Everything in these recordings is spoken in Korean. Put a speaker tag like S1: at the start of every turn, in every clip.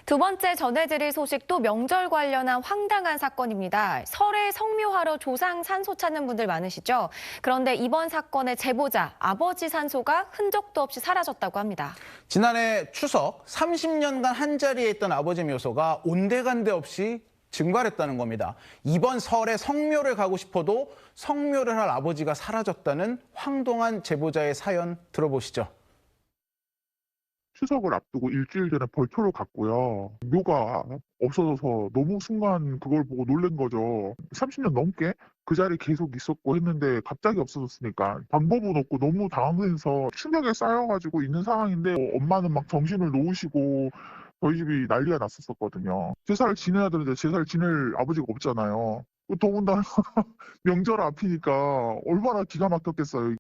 S1: 두 번째 전해드릴 소식도 명절 관련한 황당한 사건입니다. 설에 성묘하러 조상 산소 찾는 분들 많으시죠? 그런데 이번 사건의 제보자, 아버지 산소가 흔적도 없이 사라졌다고 합니다.
S2: 지난해 추석 30년간 한자리에 있던 아버지 묘소가 온데간데 없이 증발했다는 겁니다. 이번 설에 성묘를 가고 싶어도 성묘를 할 아버지가 사라졌다는 황당한 제보자의 사연 들어보시죠.
S3: 추석을 앞두고 일주일 전에 벌초를 갔고요. 묘가 없어져서 너무 순간 그걸 보고 놀란 거죠. 30년 넘게 그 자리에 계속 있었고 했는데 갑자기 없어졌으니까 방법은 없고 너무 당황해서 충격에 쌓여가지고 있는 상황인데 엄마는 막 정신을 놓으시고 저희 집이 난리가 났었거든요. 제사를 지내야 되는데 제사를 지낼 아버지가 없잖아요. 더군다나 명절 앞이니까 얼마나 기가 막혔겠어요.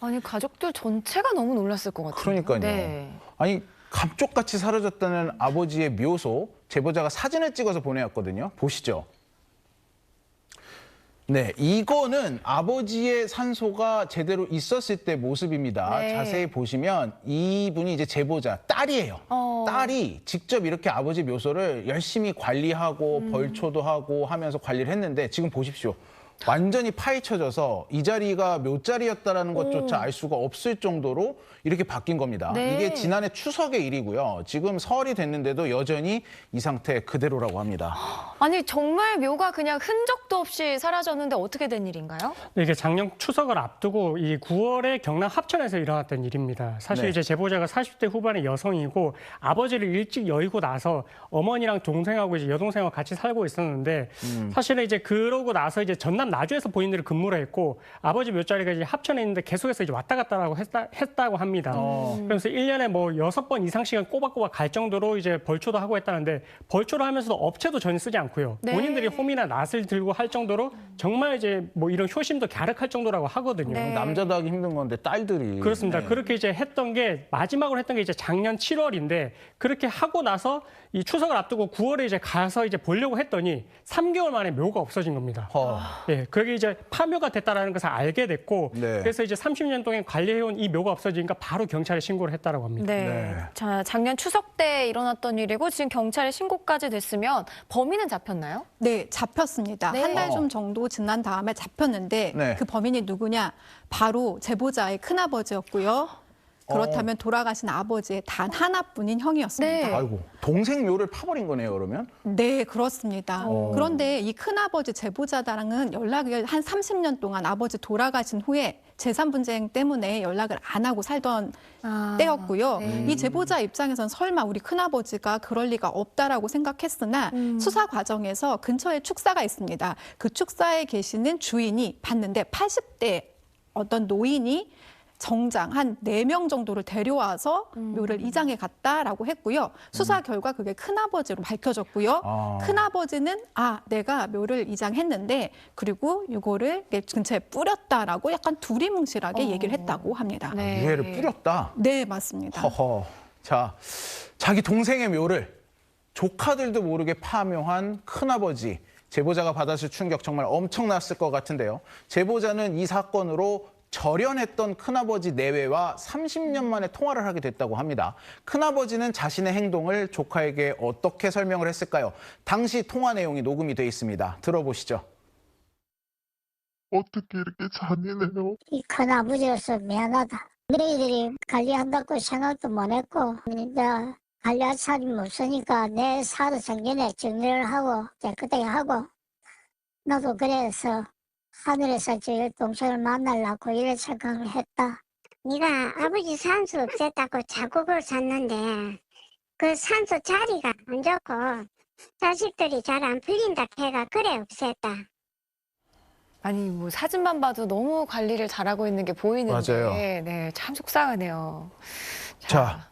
S1: 아니, 가족들 전체가 너무 놀랐을 것 같아요.
S2: 그러니까요.
S1: 네.
S2: 아니, 감쪽같이 사라졌다는 아버지의 묘소, 제보자가 사진을 찍어서 보내왔거든요. 보시죠. 네, 이거는 아버지의 산소가 제대로 있었을 때 모습입니다.
S1: 네.
S2: 자세히 보시면 이분이 이제 제보자, 딸이에요. 딸이 직접 이렇게 아버지 묘소를 열심히 관리하고 벌초도 하고 하면서 관리를 했는데 지금 보십시오. 완전히 파헤쳐져서 이 자리가 묘자리였다는 것조차 알 수가 없을 정도로 이렇게 바뀐 겁니다.
S1: 네.
S2: 이게 지난해 추석의 일이고요. 지금 설이 됐는데도 여전히 이 상태 그대로라고 합니다.
S1: 아니, 정말 묘가 그냥 흔적도 없이 사라졌는데 어떻게 된 일인가요?
S4: 이게 작년 추석을 앞두고 이 9월에 경남 합천에서 일어났던 일입니다. 사실
S2: 네.
S4: 이제 제보자가 40대 후반의 여성이고 아버지를 일찍 여의고 나서 어머니랑 동생하고 이제 여동생하고 같이 살고 있었는데 사실은 이제 그러고 나서 이제 전남 나주에서 본인들이 근무를 했고 아버지 묘자리가 이제 합천에 있는데 계속해서 이제 왔다 갔다라고 했다고 합니다. 그래서 1년에 뭐 6번 이상씩은 꼬박꼬박 갈 정도로 이제 벌초도 하고 했다는데 벌초를 하면서도 업체도 전혀 쓰지 않고요.
S1: 네.
S4: 본인들이 홈이나 낫을 들고 할 정도로 정말 이제 뭐 이런 효심도 갸륵할 정도라고 하거든요.
S1: 네.
S2: 남자도 하기 힘든 건데 딸들이.
S4: 그렇습니다.
S2: 네.
S4: 그렇게 이제 했던 게 마지막으로 했던 게 이제 작년 7월인데 그렇게 하고 나서 이 추석을 앞두고 9월에 이제 가서 이제 보려고 했더니 3개월 만에 묘가 없어진 겁니다. 예, 그게 이제 파묘가 됐다라는 것을 알게 됐고
S2: 네.
S4: 그래서 이제 30년 동안 관리해온 이 묘가 없어지니까 바로 경찰에 신고를 했다라고 합니다.
S1: 네.
S2: 네.
S1: 자, 작년 추석 때 일어났던 일이고 지금 경찰에 신고까지 됐으면 범인은 잡혔나요?
S5: 네, 잡혔습니다.
S1: 네.
S5: 한 달 좀 정도 지난 다음에 잡혔는데
S2: 네.
S5: 그 범인이 누구냐? 바로 제보자의 큰아버지였고요. 그렇다면 돌아가신 아버지의 단 하나뿐인 형이었습니다.
S1: 네.
S2: 아이고, 동생 묘를 파버린 거네요, 그러면?
S5: 네, 그렇습니다. 그런데 이 큰아버지 제보자랑은 연락이 한 30년 동안 아버지 돌아가신 후에 재산 분쟁 때문에 연락을 안 하고 살던 때였고요.
S1: 네.
S5: 이 제보자 입장에선 설마 우리 큰아버지가 그럴 리가 없다라고 생각했으나 수사 과정에서 근처에 축사가 있습니다. 그 축사에 계시는 주인이 봤는데 80대 어떤 노인이 정장 한 4명 정도를 데려와서 묘를 이장해 갔다라고 했고요. 수사 결과 그게 큰아버지로 밝혀졌고요. 큰아버지는 내가 묘를 이장했는데 그리고 이거를 근처에 뿌렸다라고 약간 두리뭉실하게 얘기를 했다고 합니다.
S1: 네.
S2: 유해를 뿌렸다.
S5: 네, 맞습니다.
S2: 허허. 자, 자기 동생의 묘를 조카들도 모르게 파묘한 큰아버지. 제보자가 받았을 충격 정말 엄청났을 것 같은데요. 제보자는 이 사건으로 절연했던 큰아버지 내외와 30년 만에 통화를 하게 됐다고 합니다. 큰아버지는 자신의 행동을 조카에게 어떻게 설명을 했을까요? 당시 통화 내용이 녹음이 돼 있습니다. 들어보시죠.
S3: 어떻게 이렇게 잔인해요?
S6: 이 큰아버지로서 미안하다. 너희들이 관리한다고 생각도 못 했고, 이제 관리할 사람이 없으니까 내 사도 정전에 정리를 하고, 깨끗하게 하고, 나도 그래서 하늘에서 제 동생을 만나려고 이런 생각을 했다.
S7: 네가 아버지 산소 없앴다고 자국을 샀는데 그 산소 자리가 안 좋고 자식들이 잘 안 풀린다 해가 그래 없앴다.
S1: 아니, 뭐 사진만 봐도 너무 관리를 잘하고 있는 게 보이는데.
S2: 맞아요.
S1: 네, 참 속상하네요.
S2: 자,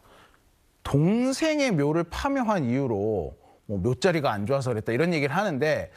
S2: 동생의 묘를 파묘한 이유로 뭐 묘자리가 안 좋아서 그랬다 이런 얘기를 하는데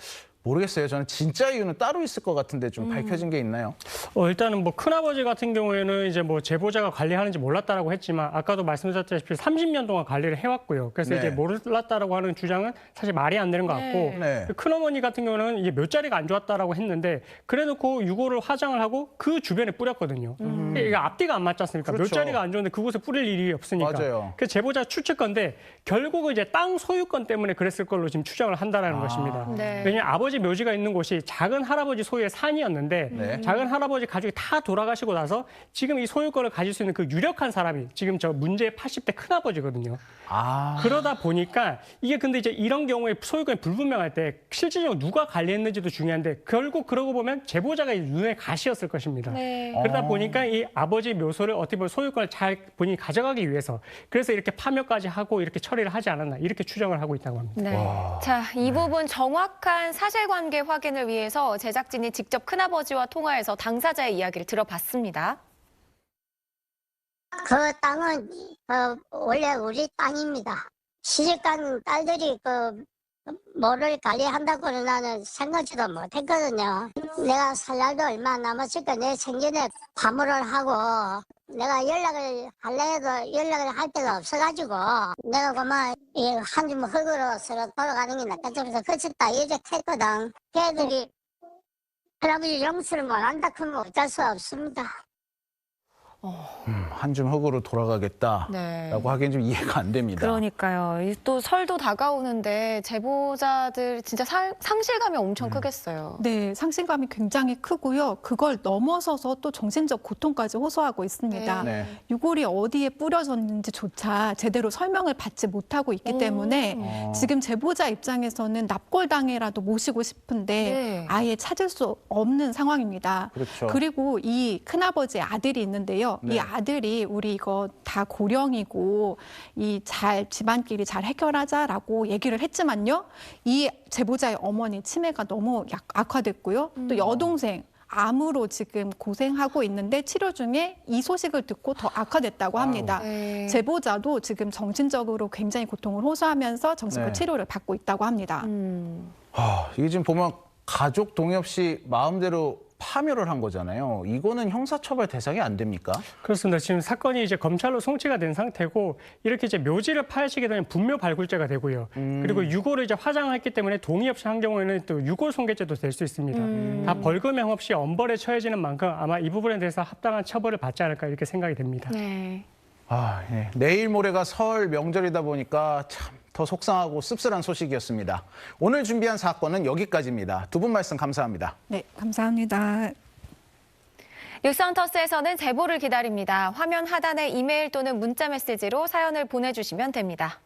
S2: 모르겠어요. 저는 진짜 이유는 따로 있을 것 같은데 좀 밝혀진 게 있나요?
S4: 일단은 뭐 큰아버지 같은 경우에는 이제 뭐 제보자가 관리하는지 몰랐다라고 했지만 아까도 말씀드렸다시피 30년 동안 관리를 해왔고요. 그래서
S2: 네.
S4: 이제 몰랐다라고 하는 주장은 사실 말이 안 되는 것 같고
S2: 네.
S4: 큰어머니 같은 경우는 이게 몇 자리가 안 좋았다라고 했는데 그래놓고 유골을 화장을 하고 그 주변에 뿌렸거든요. 이게 앞뒤가 안 맞지 않습니까? 몇
S2: 그렇죠.
S4: 자리가 안 좋은데 그곳에 뿌릴 일이 없으니까.
S2: 맞아요.
S4: 그 제보자 추측건데 결국은 이제 땅 소유권 때문에 그랬을 걸로 지금 추정을 한다라는 것입니다.
S1: 네.
S4: 왜냐하면 아버지 묘지가 있는 곳이 작은 할아버지 소유의 산이었는데
S2: 네.
S4: 작은 할아버지 가족이 다 돌아가시고 나서 지금 이 소유권을 가질 수 있는 그 유력한 사람이 지금 저 문제의 80대 큰아버지거든요. 그러다 보니까 이게 근데 이제 이런 경우에 소유권이 불분명할 때 실질적으로 누가 관리했는지도 중요한데 결국 그러고 보면 제보자가 눈에 가시였을 것입니다.
S1: 네.
S4: 그러다 보니까 이 아버지 묘소를 어떻게 보면 소유권을 잘 본인이 가져가기 위해서 그래서 이렇게 파묘까지 하고 이렇게 처리를 하지 않았나 이렇게 추정을 하고 있다고 합니다.
S1: 네. 자, 이 부분 정확한 사실관계 확인을 위해서 제작진이 직접 큰아버지와 통화해서 당사자의 이야기를 들어봤습니다.
S6: 그 땅은 원래 우리 땅입니다. 시집간 딸들이 뭐를 관리한다고는 나는 생각지도 못했거든요. 내가 살 날도 얼마 남았으니까 내 생전에 파물을 하고 내가 연락을 하려 해도 연락을 할 데가 없어가지고 내가 그만 한 줌 흙으로 서로 돌아가는 게 낫겠다면서 그쳤다 이렇게 했거든. 걔들이 할아버지 용서를 못한다 그러면 어쩔 수 없습니다.
S2: 한 줌 흙으로 돌아가겠다라고
S1: 네.
S2: 하기엔 좀 이해가 안 됩니다.
S1: 그러니까요. 또 설도 다가오는데 제보자들 진짜 상실감이 엄청 크겠어요.
S5: 네, 상실감이 굉장히 크고요. 그걸 넘어서서 또 정신적 고통까지 호소하고 있습니다.
S2: 네.
S5: 유골이 어디에 뿌려졌는지조차 제대로 설명을 받지 못하고 있기 때문에 지금 제보자 입장에서는 납골당해라도 모시고 싶은데
S1: 네.
S5: 아예 찾을 수 없는 상황입니다.
S2: 그렇죠.
S5: 그리고 이 큰아버지의 아들이 있는데요.
S2: 네.
S5: 이 아들이 우리 이거 다 고령이고 집안끼리 잘 해결하자라고 얘기를 했지만요. 이 제보자의 어머니 치매가 너무 악화됐고요. 또 여동생 암으로 지금 고생하고 있는데 치료 중에 이 소식을 듣고 더 악화됐다고 합니다.
S1: 네.
S5: 제보자도 지금 정신적으로 굉장히 고통을 호소하면서 정신과
S2: 네.
S5: 치료를 받고 있다고 합니다.
S2: 이게 지금 보면 가족 동의 없이 마음대로 파묘를 한 거잖아요. 이거는 형사처벌 대상이 안 됩니까?
S4: 그렇습니다. 지금 사건이 이제 검찰로 송치가 된 상태고 이렇게 이제 묘지를 파헤치게 되면 분묘 발굴죄가 되고요. 그리고 유골을 이제 화장했기 때문에 동의 없이 한 경우에는 또 유골 손괴죄도 될 수 있습니다. 다 벌금형 없이 엄벌에 처해지는 만큼 아마 이 부분에 대해서 합당한 처벌을 받지 않을까 이렇게 생각이 됩니다.
S1: 네.
S2: 예. 내일 모레가 설 명절이다 보니까 참 더 속상하고 씁쓸한 소식이었습니다. 오늘 준비한 사건은 여기까지입니다. 두 분 말씀 감사합니다.
S5: 네, 감사합니다.
S1: 뉴스헌터스에서는 제보를 기다립니다. 화면 하단에 이메일 또는 문자 메시지로 사연을 보내주시면 됩니다.